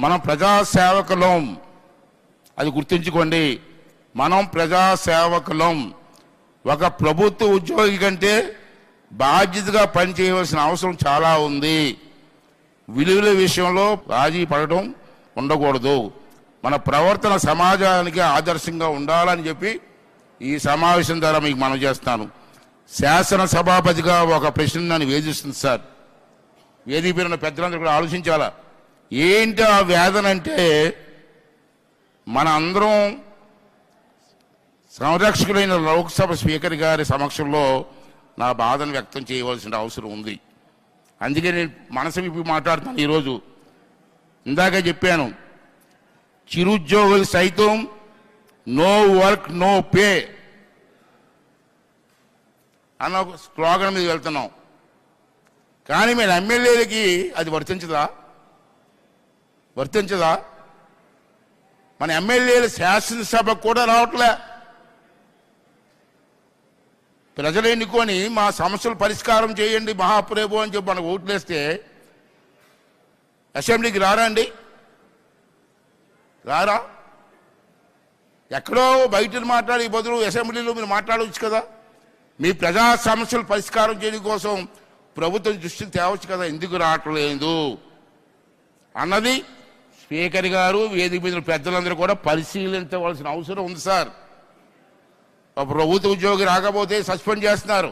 మనం ప్రజాసేవకులం, అది గుర్తుంచుకోండి. మనం ప్రజాసేవకులం. ఒక ప్రభుత్వ ఉద్యోగి కంటే బాధ్యతగా పనిచేయవలసిన అవసరం చాలా ఉంది. విలువల విషయంలో రాజీ పడడం ఉండకూడదు. మన ప్రవర్తన సమాజానికి ఆదర్శంగా ఉండాలని చెప్పి ఈ సమావేశం ద్వారా మీకు మనం చేస్తాను. శాసనసభాపతిగా ఒక ప్రశ్న నన్ను వేధిస్తుంది సార్. వేదిక పేరున్న పెద్దలందరూ కూడా ఆలోచించాలా. ఏంటి ఆ వేదన అంటే, మన అందరం సంరక్షకులైన లోక్సభ స్పీకర్ గారి సమక్షంలో నా బాధను వ్యక్తం చేయవలసిన అవసరం ఉంది. అందుకే నేను మనసు విప్పి మాట్లాడుతాను ఈరోజు. ఇందాక చెప్పాను, చిరుద్యోగులు సైతం నో వర్క్ నో పే అన్న స్లోగన్ మీద వెళ్తున్నాం. కానీ మన ఎమ్మెల్యేలకి అది వర్తించదా? మన ఎమ్మెల్యేలు శాసనసభకు కూడా రావట్లే. ప్రజలు ఎన్నుకొని మా సమస్యలు పరిష్కారం చేయండి మహాప్రభు అని చెప్పి మనకు ఓట్లేస్తే అసెంబ్లీకి రారా అండి? రారా? ఎక్కడో బయట మాట్లాడే బదులు అసెంబ్లీలో మీరు మాట్లాడవచ్చు కదా. మీ ప్రజా సమస్యలు పరిష్కారం చేయడం కోసం ప్రభుత్వం దృష్టికి తేవచ్చు కదా. ఎందుకు రావట్లేదు అన్నది స్పీకర్ గారు, వేదిక మీద పెద్దలందరూ కూడా పరిశీలించవలసిన అవసరం ఉంది సార్. ప్రభుత్వ ఉద్యోగి రాకపోతే సస్పెండ్ చేస్తున్నారు,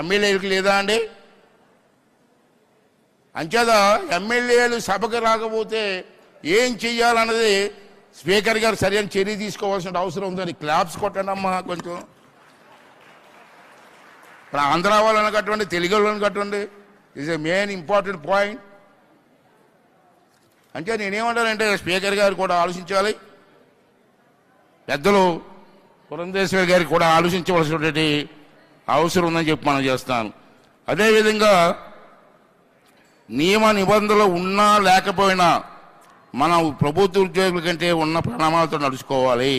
ఎమ్మెల్యేలకు లేదా అండి? అంచేత ఎమ్మెల్యేలు సభకు రాకపోతే ఏం చెయ్యాలన్నది స్పీకర్ గారు సరైన చర్య తీసుకోవాల్సిన అవసరం ఉందని. క్లాప్స్ కొట్టండి అమ్మా కొంచెం. ఇప్పుడు ఆంధ్ర వాళ్ళని కట్టండి, తెలుగు వాళ్ళని కట్టండి. Is a main important point. అంటే నేనేమంటానంటే స్పీకర్ గారు కూడా ఆలోచించాలి, పెద్దలు పురంధేశ్వరి గారికి కూడా ఆలోచించవలసినటువంటి అవసరం ఉందని చెప్పి మనం చేస్తాను. అదేవిధంగా నియమ నిబంధనలు ఉన్నా లేకపోయినా మనం ప్రభుత్వ ఉద్యోగుల కంటే ఉన్న ప్రణామాలతో నడుచుకోవాలి.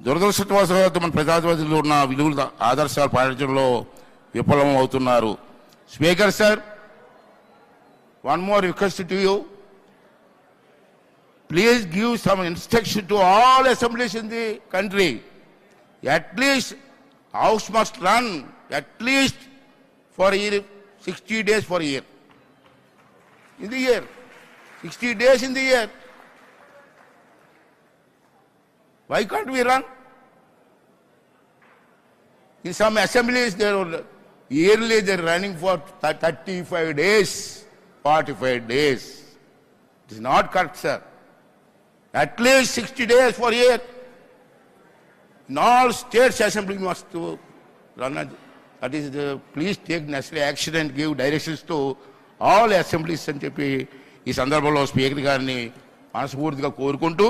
దురదృష్టవశాత్తు మన ప్రజాప్రతినిధులు ఉన్న విలువల ఆదర్శాలు పాటించడంలో విఫలం అవుతున్నారు. Speaker sir, one more request to you. Please give some instruction to all assemblies in the country. At least House must run at least for a year, 60 days for a year. In the year, 60 days in the year. Why can't we run? In some assemblies, yearly they're running for 35 days, 45 days. It is not correct, sir. At least 60 days for a year. In all states, assembly must run. That is, please take necessary action and give directions to all assemblies అని చెప్పి ఈ సందర్భంలో speaker గారిని మనస్ఫూర్తిగా కోరుకుంటూ